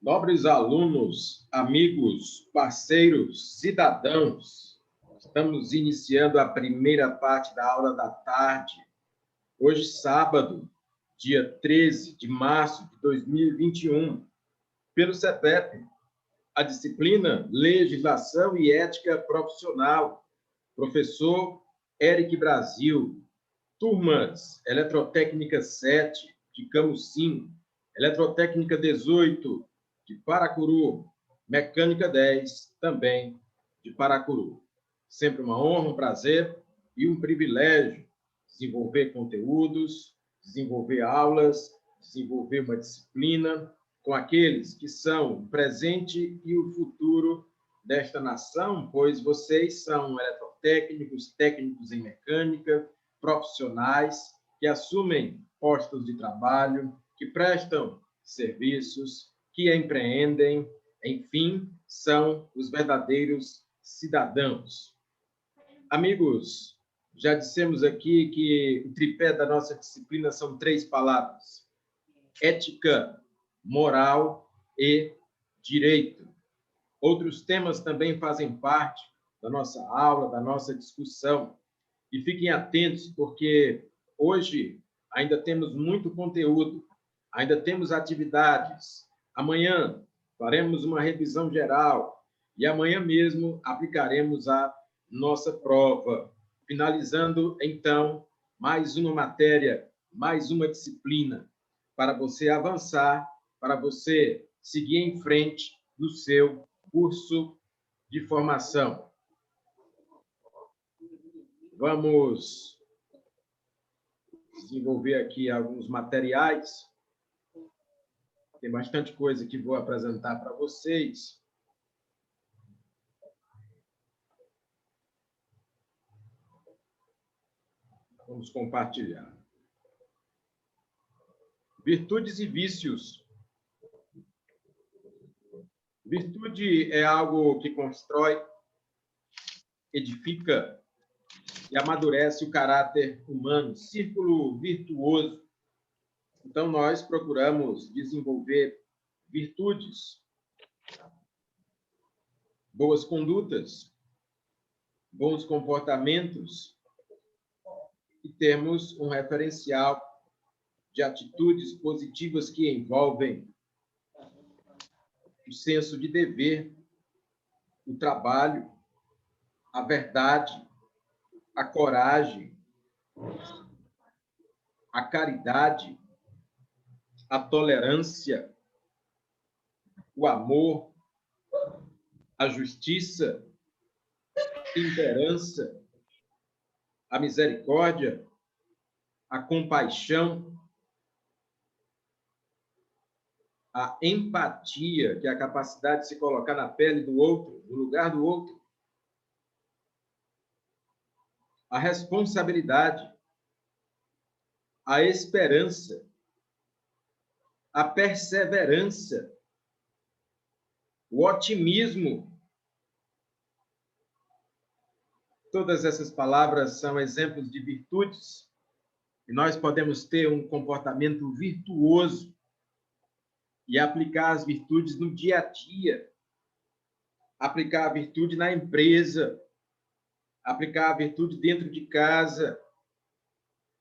Nobres alunos, amigos, parceiros, cidadãos, estamos iniciando a primeira parte da aula da tarde. Hoje, sábado, dia 13 de março de 2021, pelo CEPEP, a disciplina Legislação e Ética Profissional, professor Eric Brasil, turmas Eletrotécnica 7, de Camusim, Eletrotécnica 18, de Paracuru, Mecânica 10, também de Paracuru. Sempre uma honra, um prazer e um privilégio desenvolver conteúdos, desenvolver aulas, desenvolver uma disciplina com aqueles que são o presente e o futuro desta nação, pois vocês são eletrotécnicos, técnicos em mecânica, profissionais que assumem postos de trabalho, que prestam serviços, que empreendem, enfim, são os verdadeiros cidadãos. Amigos, já dissemos aqui que o tripé da nossa disciplina são 3 palavras: ética, moral e direito. Outros temas também fazem parte da nossa aula, da nossa discussão. E fiquem atentos, porque hoje ainda temos muito conteúdo, ainda temos atividades. Amanhã faremos uma revisão geral e amanhã mesmo aplicaremos a nossa prova, finalizando, então, mais uma matéria, mais uma disciplina, para você avançar, para você seguir em frente no seu curso de formação. Vamos desenvolver aqui alguns materiais. Tem bastante coisa que vou apresentar para vocês. Vamos compartilhar. Virtudes e vícios. Virtude é algo que constrói, edifica e amadurece o caráter humano, círculo virtuoso. Então, nós procuramos desenvolver virtudes, boas condutas, bons comportamentos e termos um referencial de atitudes positivas que envolvem o senso de dever, o trabalho, a verdade, a coragem, a caridade, a tolerância, o amor, a justiça, a temperança, a misericórdia, a compaixão, a empatia, que é a capacidade de se colocar na pele do outro, no lugar do outro, a responsabilidade, a esperança, a perseverança, o otimismo. Todas essas palavras são exemplos de virtudes, e nós podemos ter um comportamento virtuoso e aplicar as virtudes no dia a dia, aplicar a virtude na empresa, aplicar a virtude dentro de casa,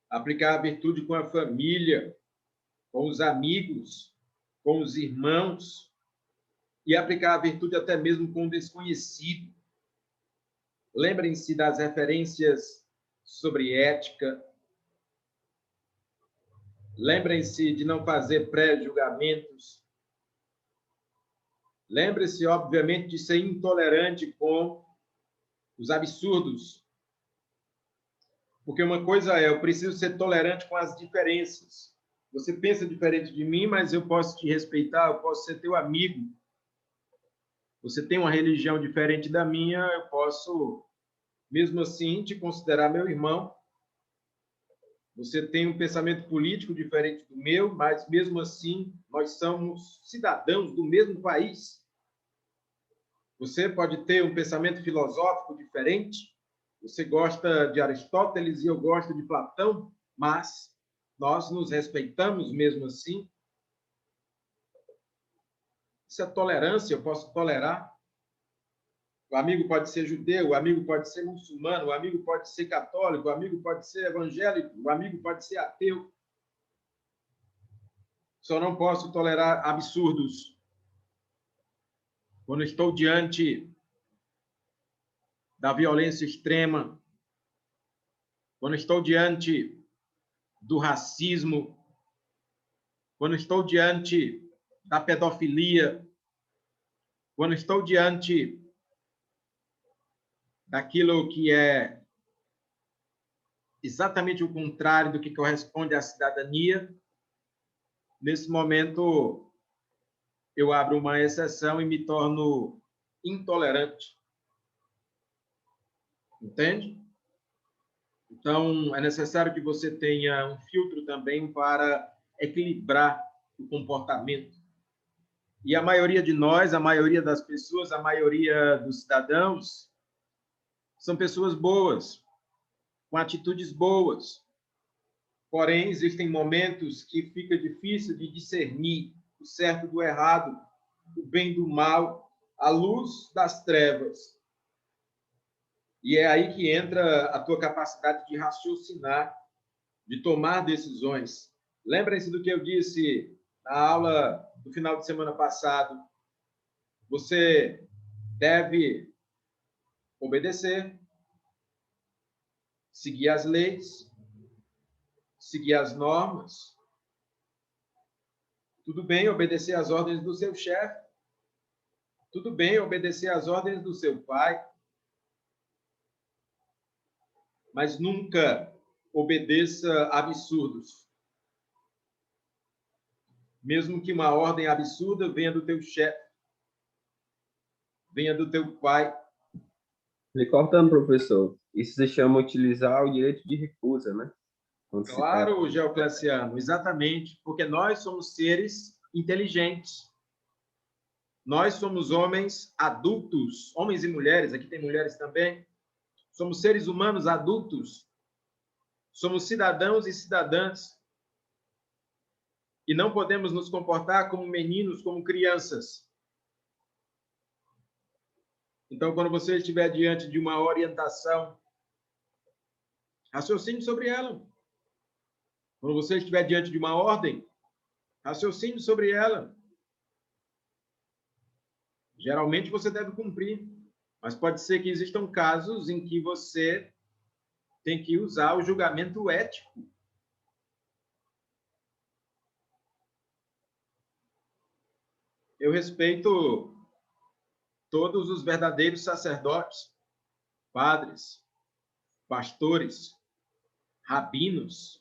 aplicar a virtude com a família, com os amigos, com os irmãos, e aplicar a virtude até mesmo com o desconhecido. Lembrem-se das referências sobre ética. Lembrem-se de não fazer pré-julgamentos. Lembre-se, obviamente, de ser intolerante com os absurdos. Porque uma coisa é, eu preciso ser tolerante com as diferenças. Você pensa diferente de mim, mas eu posso te respeitar, eu posso ser teu amigo. Você tem uma religião diferente da minha, eu posso, mesmo assim, te considerar meu irmão. Você tem um pensamento político diferente do meu, mas, mesmo assim, nós somos cidadãos do mesmo país. Você pode ter um pensamento filosófico diferente, você gosta de Aristóteles e eu gosto de Platão, mas nós nos respeitamos mesmo assim. Isso é tolerância, eu posso tolerar. O amigo pode ser judeu, o amigo pode ser muçulmano, o amigo pode ser católico, o amigo pode ser evangélico, o amigo pode ser ateu. Só não posso tolerar absurdos. Quando estou diante da violência extrema, quando estou diante do racismo, quando estou diante da pedofilia, quando estou diante daquilo que é exatamente o contrário do que corresponde à cidadania, nesse momento eu abro uma exceção e me torno intolerante. Entende? Então, é necessário que você tenha um filtro também para equilibrar o comportamento. E a maioria de nós, a maioria das pessoas, a maioria dos cidadãos, são pessoas boas, com atitudes boas. Porém, existem momentos que fica difícil de discernir o certo do errado, o bem do mal, a luz das trevas. E é aí que entra a tua capacidade de raciocinar, de tomar decisões. Lembrem-se do que eu disse na aula do final de semana passado. Você deve obedecer, seguir as leis, seguir as normas. Tudo bem obedecer às ordens do seu chefe. Tudo bem obedecer às ordens do seu pai. Mas nunca obedeça absurdos. Mesmo que uma ordem absurda venha do teu chefe, venha do teu pai. Me cortando, professor, isso se chama utilizar o direito de recusa, né? Claro, Geocleciano, exatamente, porque nós somos seres inteligentes. Nós somos homens adultos, homens e mulheres, aqui tem mulheres também. Somos seres humanos adultos. Somos cidadãos e cidadãs. E não podemos nos comportar como meninos, como crianças. Então, quando você estiver diante de uma orientação, raciocine sobre ela. Quando você estiver diante de uma ordem, raciocine sobre ela. Geralmente você deve cumprir, mas pode ser que existam casos em que você tem que usar o julgamento ético. Eu respeito todos os verdadeiros sacerdotes, padres, pastores, rabinos,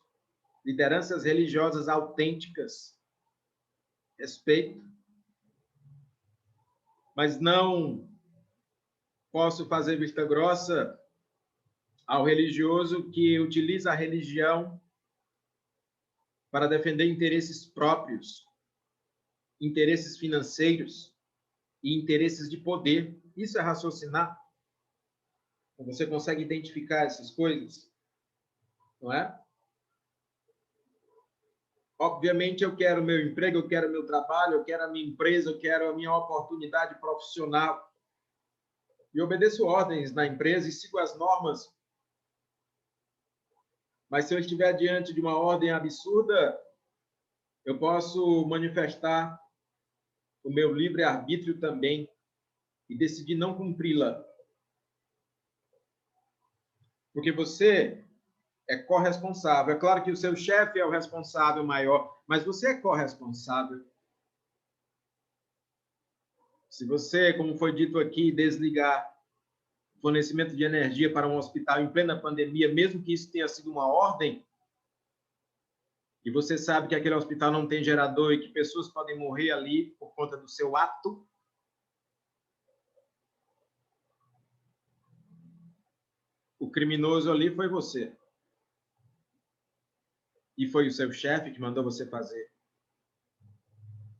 lideranças religiosas autênticas. Respeito. Mas não posso fazer vista grossa ao religioso que utiliza a religião para defender interesses próprios, interesses financeiros e interesses de poder. Isso é raciocinar. Você consegue identificar essas coisas, não é? Obviamente, eu quero meu emprego, eu quero meu trabalho, eu quero a minha empresa, eu quero a minha oportunidade profissional. E obedeço ordens na empresa e sigo as normas. Mas se eu estiver diante de uma ordem absurda, eu posso manifestar o meu livre-arbítrio também e decidir não cumpri-la. Porque você é corresponsável. É claro que o seu chefe é o responsável maior, mas você é corresponsável. Se você, como foi dito aqui, desligar o fornecimento de energia para um hospital em plena pandemia, mesmo que isso tenha sido uma ordem, e você sabe que aquele hospital não tem gerador e que pessoas podem morrer ali por conta do seu ato, o criminoso ali foi você. E foi o seu chefe que mandou você fazer.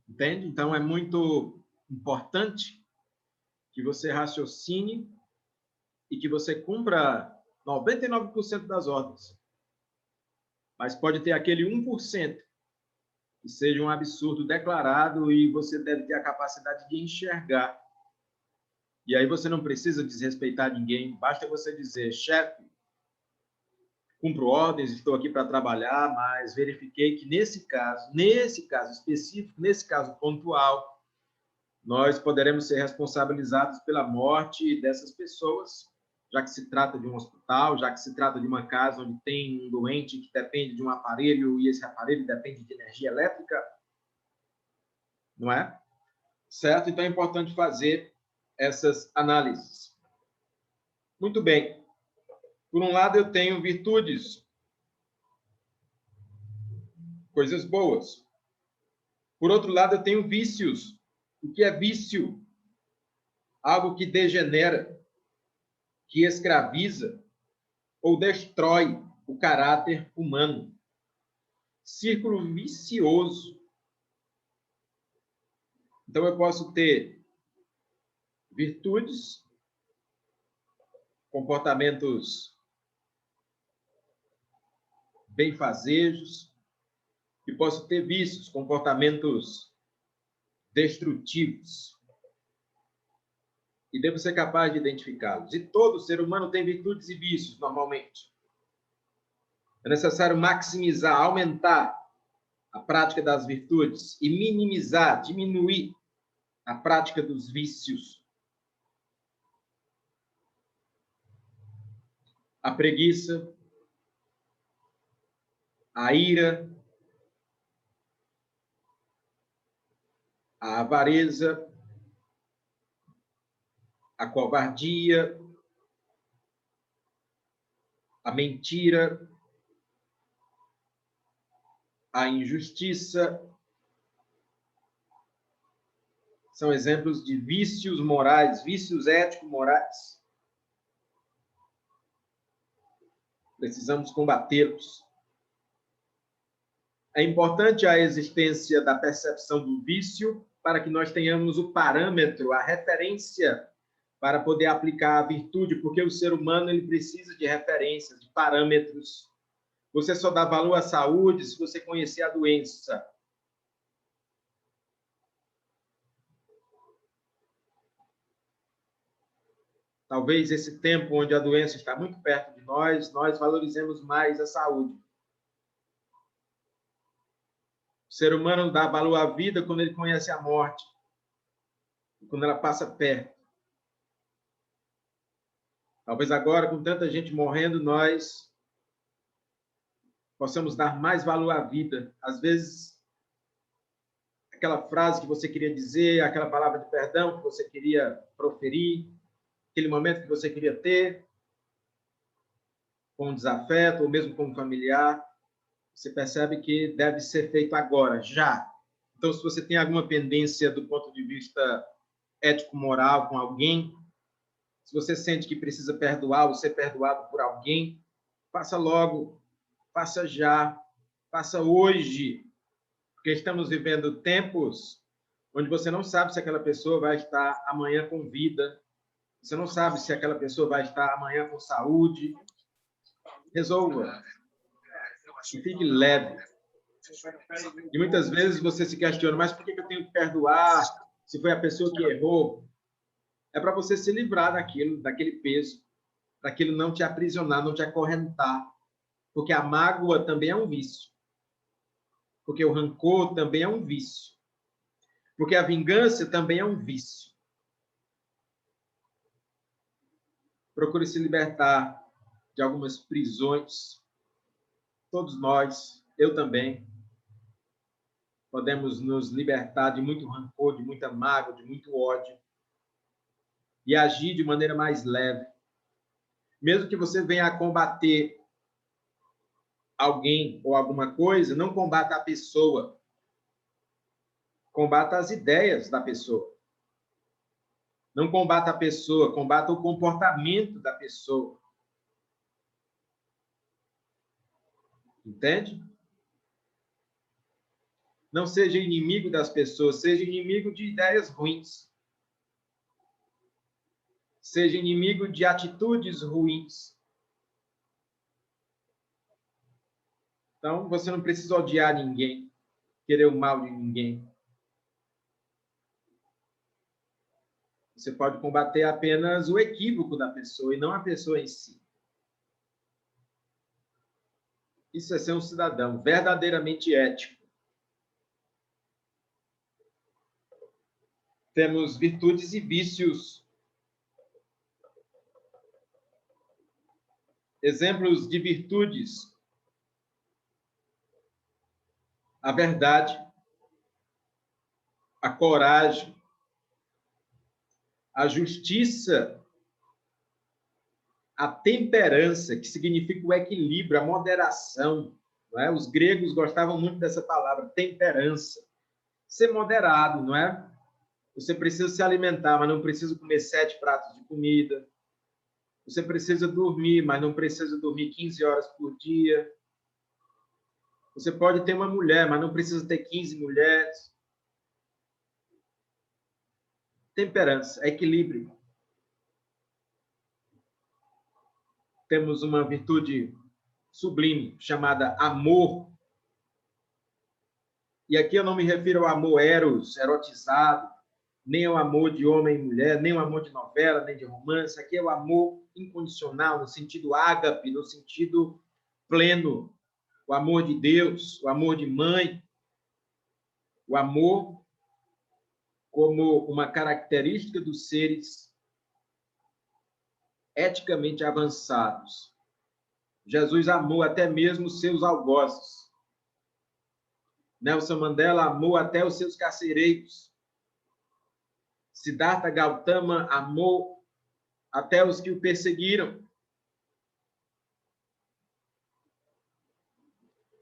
Entende? Então, é muito importante que você raciocine e que você cumpra 99% das ordens. Mas pode ter aquele 1% que seja um absurdo declarado e você deve ter a capacidade de enxergar. E aí você não precisa desrespeitar ninguém, basta você dizer, chefe, cumpro ordens, estou aqui para trabalhar, mas verifiquei que nesse caso específico, nesse caso pontual, nós poderemos ser responsabilizados pela morte dessas pessoas, já que se trata de um hospital, já que se trata de uma casa onde tem um doente que depende de um aparelho e esse aparelho depende de energia elétrica, não é? Certo? Então é importante fazer essas análises. Muito bem. Por um lado, eu tenho virtudes, coisas boas. Por outro lado, eu tenho vícios. O que é vício? Algo que degenera, que escraviza ou destrói o caráter humano. Círculo vicioso. Então, eu posso ter virtudes, comportamentos benfazejos, e posso ter vícios, comportamentos destrutivos. E devo ser capaz de identificá-los. E todo ser humano tem virtudes e vícios, normalmente. É necessário maximizar, aumentar a prática das virtudes e minimizar, diminuir a prática dos vícios. A preguiça, a ira, a avareza, a covardia, a mentira, a injustiça, são exemplos de vícios morais, vícios ético-morais. Precisamos combatê-los. É importante a existência da percepção do vício para que nós tenhamos o parâmetro, a referência para poder aplicar a virtude, porque o ser humano ele precisa de referências, de parâmetros. Você só dá valor à saúde se você conhecer a doença. Talvez esse tempo onde a doença está muito perto de nós valorizemos mais a saúde. O ser humano dá valor à vida quando ele conhece a morte, quando ela passa perto. Talvez agora, com tanta gente morrendo, nós possamos dar mais valor à vida. Às vezes, aquela frase que você queria dizer, aquela palavra de perdão que você queria proferir, aquele momento que você queria ter, com um desafeto, ou mesmo com um familiar, você percebe que deve ser feito agora, já. Então, se você tem alguma pendência do ponto de vista ético-moral com alguém, se você sente que precisa perdoar ou ser perdoado por alguém, faça logo, faça já, faça hoje, porque estamos vivendo tempos onde você não sabe se aquela pessoa vai estar amanhã com vida, você não sabe se aquela pessoa vai estar amanhã com saúde. Resolva e fique leve. E muitas vezes você se questiona, mas por que eu tenho que perdoar se foi a pessoa que errou? É para você se livrar daquilo, daquele peso, daquilo não te aprisionar, não te acorrentar. Porque a mágoa também é um vício. Porque o rancor também é um vício. Porque a vingança também é um vício. Procure se libertar de algumas prisões. Todos nós, eu também, podemos nos libertar de muito rancor, de muita mágoa, de muito ódio e agir de maneira mais leve. Mesmo que você venha a combater alguém ou alguma coisa, não combata a pessoa. Combata as ideias da pessoa. Não combata a pessoa, combata o comportamento da pessoa. Entende? Não seja inimigo das pessoas, seja inimigo de ideias ruins. Seja inimigo de atitudes ruins. Então, você não precisa odiar ninguém. querer o mal de ninguém. Você pode combater apenas o equívoco da pessoa e não a pessoa em si. Isso é ser um cidadão verdadeiramente ético. Temos virtudes e vícios. Exemplos de virtudes: a verdade, a coragem, a justiça, a temperança, que significa o equilíbrio, a moderação. Não é? Os gregos gostavam muito dessa palavra, temperança. Ser moderado, não é? Você precisa se alimentar, mas não precisa comer 7 pratos de comida. Você precisa dormir, mas não precisa dormir 15 horas por dia. Você pode ter uma mulher, mas não precisa ter 15 mulheres. Temperança, equilíbrio. Temos uma virtude sublime chamada amor. E aqui eu não me refiro ao amor eros, erotizado, nem ao amor de homem e mulher, nem ao amor de novela, nem de romance. Aqui é o amor incondicional, no sentido ágape, no sentido pleno. O amor de Deus, o amor de mãe, o amor como uma característica dos seres eticamente avançados. Jesus amou até mesmo os seus algozes. Nelson Mandela amou até os seus carcereiros. Siddhartha Gautama amou até os que o perseguiram.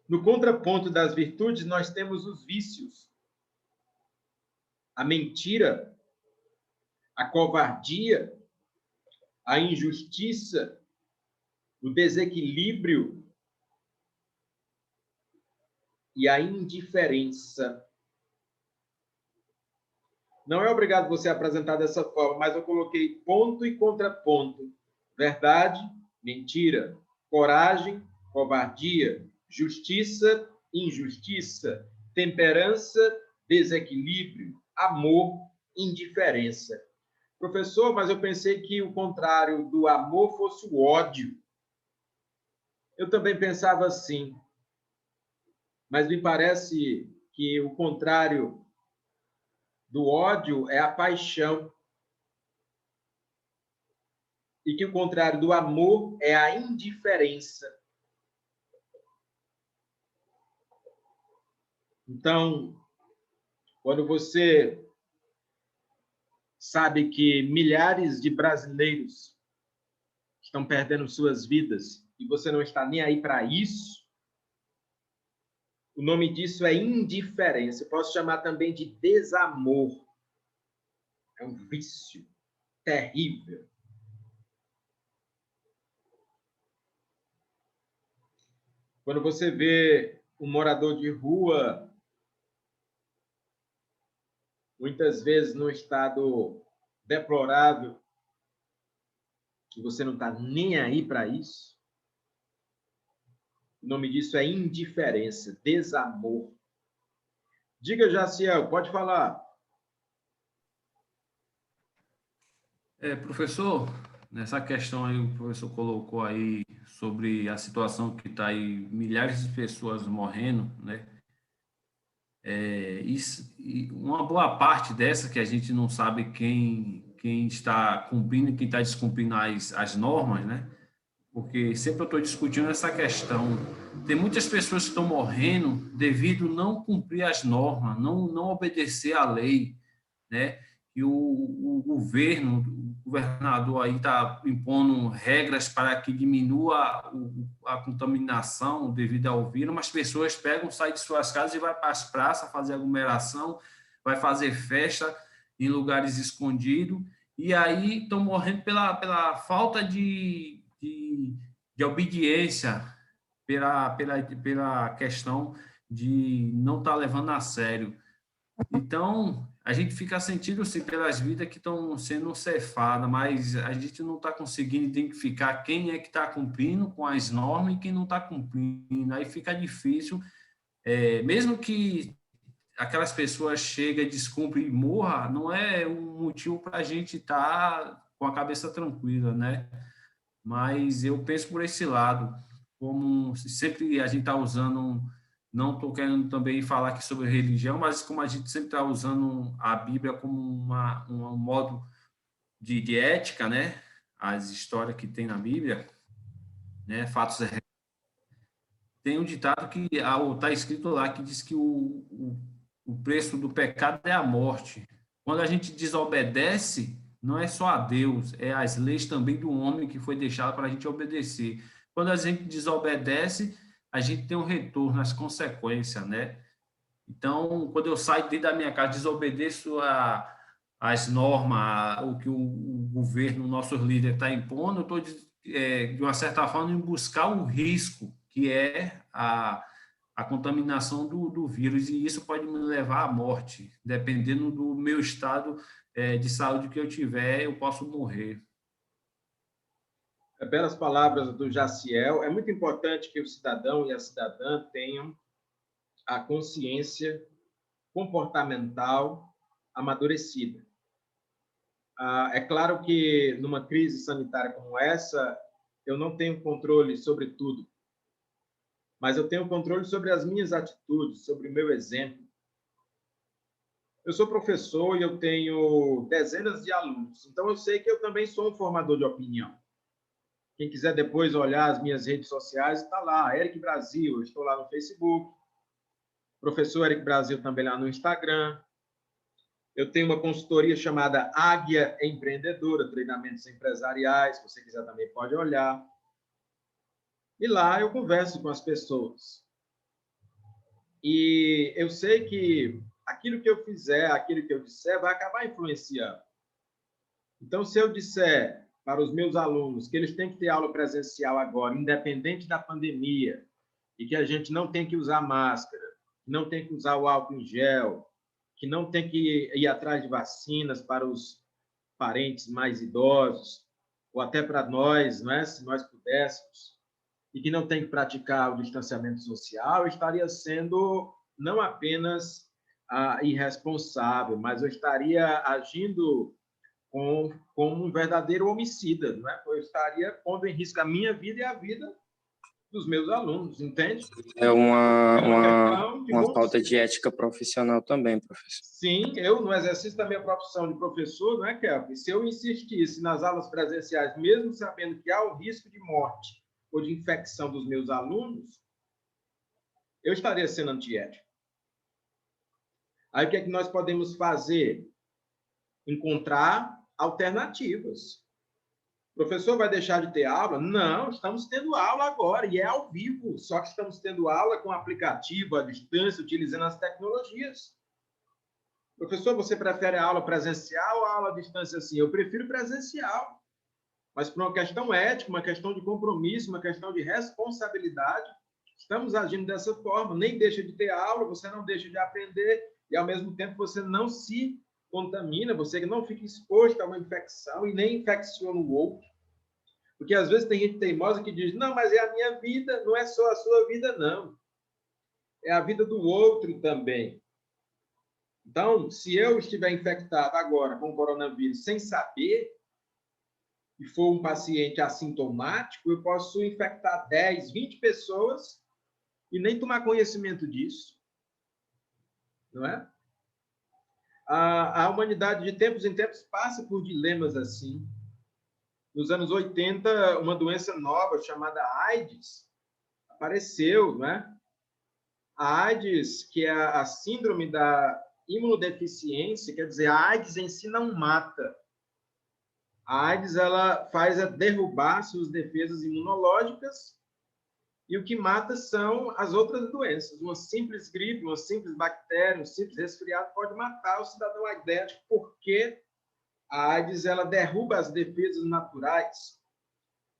No contraponto das virtudes, nós temos os vícios. A mentira, a covardia, a injustiça, o desequilíbrio e a indiferença. Não é obrigado você apresentar dessa forma, mas eu coloquei ponto e contraponto. Verdade, mentira. Coragem, covardia. Justiça, injustiça. Temperança, desequilíbrio. Amor, indiferença. Professor, mas eu pensei que o contrário do amor fosse o ódio. Eu também pensava assim. Mas me parece que o contrário do ódio é a paixão. E que o contrário do amor é a indiferença. Então, quando você sabe que milhares de brasileiros estão perdendo suas vidas e você não está nem aí para isso, o nome disso é indiferença. Eu posso chamar também de desamor. É um vício terrível. Quando você vê um morador de rua, muitas vezes num estado deplorável, que você não está nem aí para isso, o nome disso é indiferença, desamor. Diga, Jaciel, pode falar. Professor, nessa questão aí, o professor colocou aí sobre a situação que está aí, milhares de pessoas morrendo, né? E uma boa parte dessa que a gente não sabe quem está cumprindo e quem está descumprindo as normas, né? Porque sempre eu estou discutindo essa questão. Tem muitas pessoas que estão morrendo devido não cumprir as normas, não obedecer à lei, né? E o governador aí está impondo regras para que diminua a contaminação devido ao vírus, mas as pessoas pegam, saem de suas casas e vai para as praças fazer aglomeração, vai fazer festa em lugares escondidos, e aí estão morrendo pela falta de obediência, pela questão de não estar levando a sério. Então, a gente fica sentindo assim, pelas vidas que estão sendo cefadas, mas a gente não está conseguindo identificar quem é que está cumprindo com as normas e quem não está cumprindo. Aí fica difícil, mesmo que aquelas pessoas chegam, descumprem e morra, não é um motivo para a gente estar com a cabeça tranquila, né? Mas eu penso por esse lado, como sempre a gente está usando, não estou querendo também falar aqui sobre religião, mas como a gente sempre está usando a Bíblia como um modo de ética, né? As histórias que tem na Bíblia, né? Fatos. Tem um ditado que está escrito lá que diz que o preço do pecado é a morte. Quando a gente desobedece, não é só a Deus, é as leis também do homem que foi deixado para a gente obedecer. Quando a gente desobedece, a gente tem um retorno, as consequências, né? Então, quando eu saio dentro da minha casa, desobedeço as normas, o que o governo, nossos líderes está impondo, eu estou, de uma certa forma, em buscar um risco, que é a contaminação do vírus, e isso pode me levar à morte. Dependendo do meu estado de saúde que eu tiver, eu posso morrer. Belas palavras do Jaciel. É muito importante que o cidadão e a cidadã tenham a consciência comportamental amadurecida. É claro que numa crise sanitária como essa, eu não tenho controle sobre tudo, mas eu tenho controle sobre as minhas atitudes, sobre o meu exemplo. Eu sou professor e eu tenho dezenas de alunos, então eu sei que eu também sou um formador de opinião. Quem quiser depois olhar as minhas redes sociais, está lá, Eric Brasil, eu estou lá no Facebook, professor Eric Brasil também lá no Instagram. Eu tenho uma consultoria chamada Águia Empreendedora, treinamentos empresariais, se você quiser também pode olhar. E lá eu converso com as pessoas. E eu sei que aquilo que eu fizer, aquilo que eu disser, vai acabar influenciando. Então, se eu disser para os meus alunos que eles têm que ter aula presencial agora, independente da pandemia, e que a gente não tem que usar máscara, não tem que usar o álcool em gel, que não tem que ir atrás de vacinas para os parentes mais idosos, ou até para nós, não é? Se nós pudéssemos, e que não tem que praticar o distanciamento social, eu estaria sendo não apenas irresponsável, mas eu estaria agindo como um verdadeiro homicida, não é? Eu estaria pondo em risco a minha vida e a vida dos meus alunos, entende? É uma falta senso. de ética profissional também, professor. Sim, eu, no exercício da minha profissão de professor, não é, Kelvin? Se eu insistisse nas aulas presenciais, mesmo sabendo que há o risco de morte ou de infecção dos meus alunos, eu estaria sendo antiético. Aí, o que é que nós podemos fazer? Encontrar alternativas. O professor vai deixar de ter aula? Não, estamos tendo aula agora, e é ao vivo, só que estamos tendo aula com aplicativo, à distância, utilizando as tecnologias. Professor, você prefere a aula presencial ou a aula à distância assim? Eu prefiro presencial, mas por uma questão ética, uma questão de compromisso, uma questão de responsabilidade, estamos agindo dessa forma. Nem deixa de ter aula, você não deixa de aprender, e ao mesmo tempo você não se contamina, você não fica exposto a uma infecção e nem infecciona o outro. Porque às vezes tem gente teimosa que diz, não, mas é a minha vida, não é só a sua vida, não. É a vida do outro também. Então, se eu estiver infectado agora com coronavírus sem saber, e for um paciente assintomático, eu posso infectar 10, 20 pessoas e nem tomar conhecimento disso. Não é? A humanidade, de tempos em tempos, passa por dilemas assim. Nos anos 80, uma doença nova chamada AIDS apareceu, não é? A AIDS, que é a síndrome da imunodeficiência, quer dizer, a AIDS em si não mata. A AIDS ela faz derrubar suas defesas imunológicas e o que mata são as outras doenças. Uma simples gripe, uma simples bactéria, um simples resfriado pode matar o cidadão aidético porque a AIDS ela derruba as defesas naturais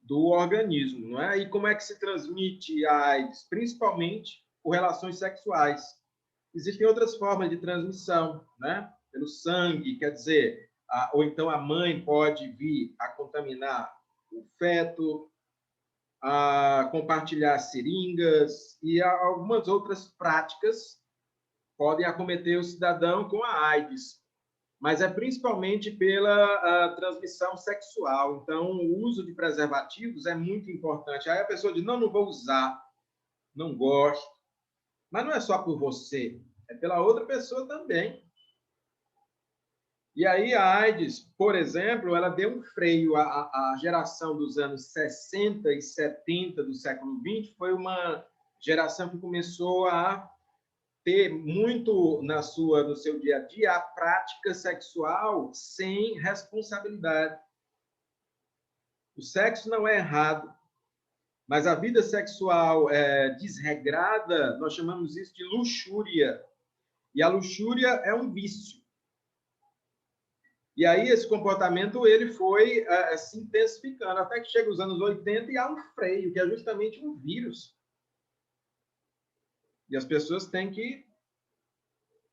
do organismo, não é? E como é que se transmite a AIDS? Principalmente por relações sexuais. Existem outras formas de transmissão, né? Pelo sangue, quer dizer, ou então a mãe pode vir a contaminar o feto, a compartilhar seringas e algumas outras práticas podem acometer o cidadão com a AIDS, mas é principalmente pela transmissão sexual. Então, o uso de preservativos é muito importante. Aí a pessoa diz, não vou usar, não gosto. Mas não é só por você, é pela outra pessoa também. E aí a AIDS, por exemplo, ela deu um freio à geração dos anos 60 e 70 do século XX, foi uma geração que começou a ter muito no seu dia a dia a prática sexual sem responsabilidade. O sexo não é errado, mas a vida sexual desregrada, nós chamamos isso de luxúria. E a luxúria é um vício. E aí esse comportamento ele foi se intensificando, até que chega os anos 80 e há um freio, que é justamente um vírus. E as pessoas têm que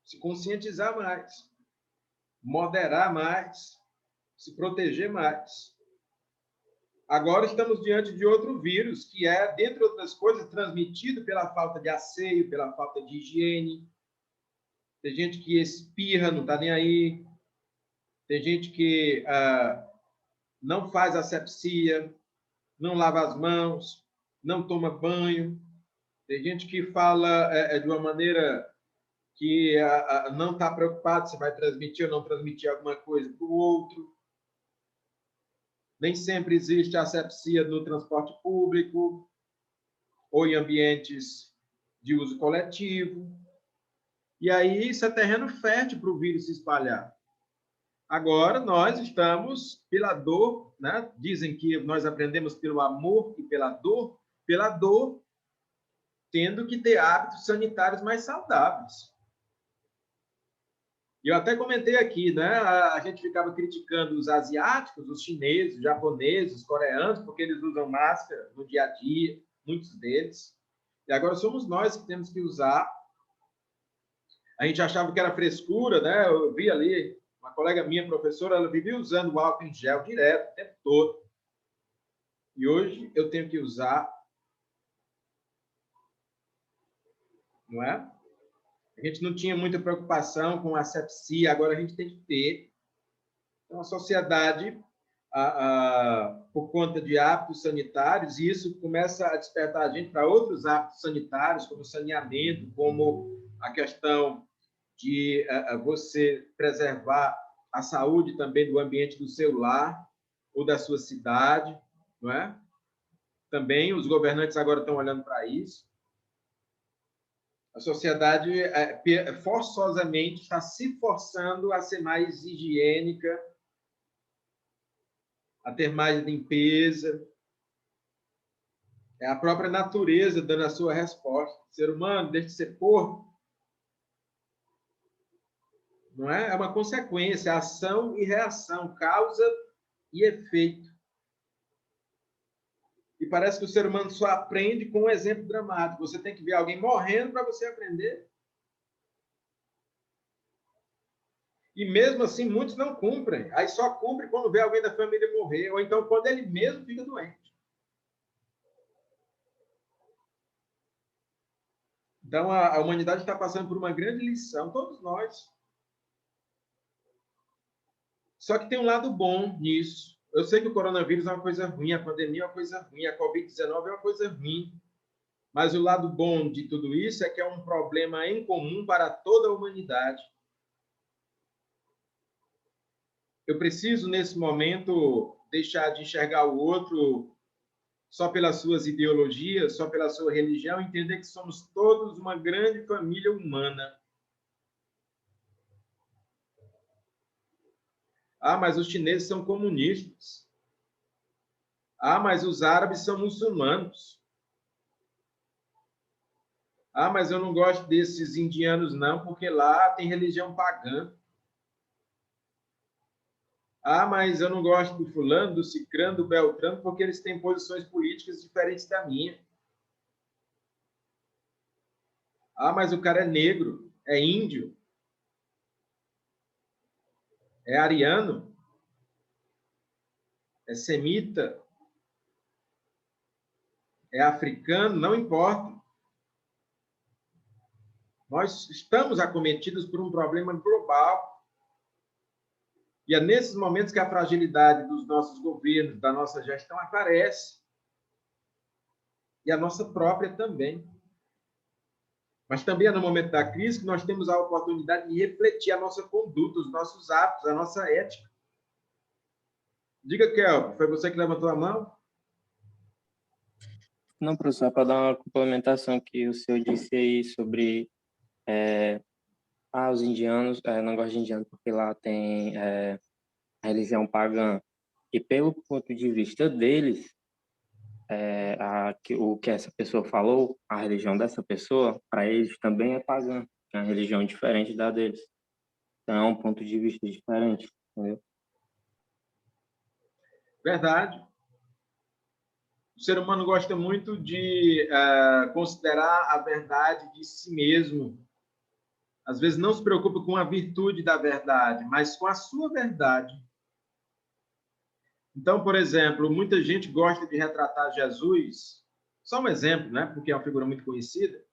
se conscientizar mais, moderar mais, se proteger mais. Agora estamos diante de outro vírus, que é, dentre outras coisas, transmitido pela falta de asseio, pela falta de higiene. Tem gente que espirra, não está nem aí. Tem gente que não faz asepsia, não lava as mãos, não toma banho. Tem gente que fala de uma maneira que não está preocupado se vai transmitir ou não transmitir alguma coisa para o outro. Nem sempre existe asepsia no transporte público ou em ambientes de uso coletivo. E aí isso é terreno fértil para o vírus se espalhar. Agora, nós estamos pela dor, né? Dizem que nós aprendemos pelo amor e pela dor, tendo que ter hábitos sanitários mais saudáveis. E eu até comentei aqui, né? A gente ficava criticando os asiáticos, os chineses, os japoneses, os coreanos, porque eles usam máscara no dia a dia, muitos deles. E agora somos nós que temos que usar. A gente achava que era frescura, né? Eu vi ali uma colega minha, professora, ela vivia usando o álcool em gel direto, o tempo todo. E hoje eu tenho que usar, não é? A gente não tinha muita preocupação com a asepsia, agora a gente tem que ter. Então, a sociedade, por conta de hábitos sanitários, e isso começa a despertar a gente para outros hábitos sanitários, como saneamento, como a questão de você preservar a saúde também do ambiente do seu lar ou da sua cidade, não é? Também os governantes agora estão olhando para isso. A sociedade forçosamente está se forçando a ser mais higiênica, a ter mais limpeza. É a própria natureza dando a sua resposta. O ser humano deixa de ser porco. Não é? É uma consequência, ação e reação, causa e efeito. E parece que o ser humano só aprende com um exemplo dramático. Você tem que ver alguém morrendo para você aprender. E mesmo assim, muitos não cumprem. Aí só cumpre quando vê alguém da família morrer, ou então quando ele mesmo fica doente. Então, a humanidade está passando por uma grande lição, todos nós. Só que tem um lado bom nisso. Eu sei que o coronavírus é uma coisa ruim, a pandemia é uma coisa ruim, a Covid-19 é uma coisa ruim. Mas o lado bom de tudo isso é que é um problema em comum para toda a humanidade. Eu preciso, nesse momento, deixar de enxergar o outro só pelas suas ideologias, só pela sua religião, entender que somos todos uma grande família humana. Ah, mas os chineses são comunistas. Ah, mas os árabes são muçulmanos. Ah, mas eu não gosto desses indianos, não, porque lá tem religião pagã. Ah, mas eu não gosto do fulano, do cicrano, do beltrano, porque eles têm posições políticas diferentes da minha. Ah, mas o cara é negro, é índio, é ariano, é semita, é africano, não importa. Nós estamos acometidos por um problema global. E é nesses momentos que a fragilidade dos nossos governos, da nossa gestão, aparece. E a nossa própria também. Mas também é no momento da crise que nós temos a oportunidade de refletir a nossa conduta, os nossos atos, a nossa ética. Diga, Kelvin, foi você que levantou a mão? Não, professor, para dar uma complementação que o senhor disse aí sobre os indianos, não gosto de indiano porque lá tem a religião pagã. E pelo ponto de vista deles, o que essa pessoa falou, a religião dessa pessoa, para eles também é pagã, é uma religião diferente da deles. Então é um ponto de vista diferente, entendeu? Verdade. O ser humano gosta muito de considerar a verdade de si mesmo. Às vezes não se preocupa com a virtude da verdade, mas com a sua verdade. Então, por exemplo, muita gente gosta de retratar Jesus, só um exemplo, né? Porque é uma figura muito conhecida.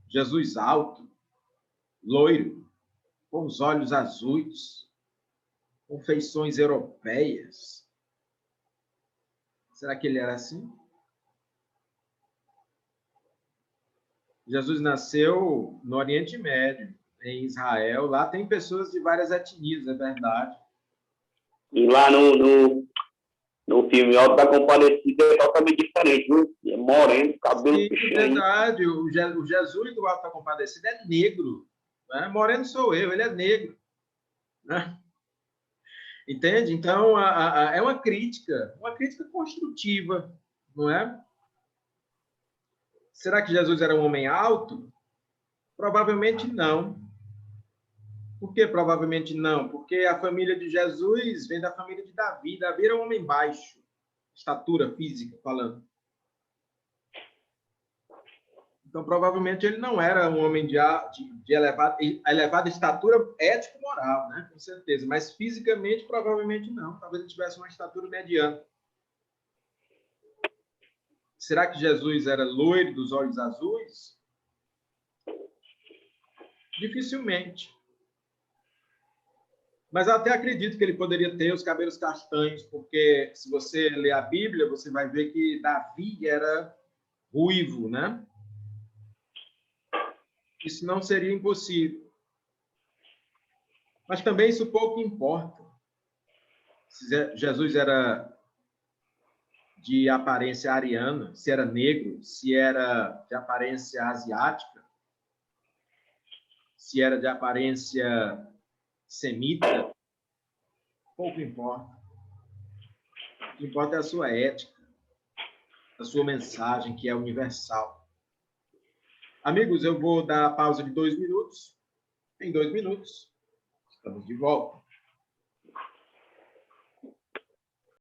Jesus alto, loiro, com os olhos azuis, com feições europeias. Será que ele era assim? Jesus nasceu no Oriente Médio, em Israel. Lá tem pessoas de várias etnias, é verdade. E lá no filme Auto da Compadecida é totalmente diferente, viu? É moreno, cabelo Sim, puxando. verdade. O Jesus do Alto da Compadecida é negro. Né? Moreno sou eu, ele é negro. Né? Entende? Então, é uma crítica construtiva, não é? Será que Jesus era um homem alto? Provavelmente não. Por que provavelmente não? Porque a família de Jesus vem da família de Davi. Davi era um homem baixo, estatura física falando. Então, provavelmente, ele não era um homem de elevada estatura ético-moral, né? Com certeza. Mas, fisicamente, provavelmente não. Talvez ele tivesse uma estatura mediana. Será que Jesus era loiro dos olhos azuis? Dificilmente. Mas eu até acredito que ele poderia ter os cabelos castanhos, porque se você ler a Bíblia, você vai ver que Davi era ruivo, né? Isso não seria impossível. Mas também isso pouco importa. Se Jesus era de aparência ariana, se era negro, se era de aparência asiática, se era de aparência semita, pouco importa. O que importa é a sua ética, a sua mensagem, que é universal. Amigos, eu vou dar a pausa de 2 minutos. Em 2 minutos, estamos de volta.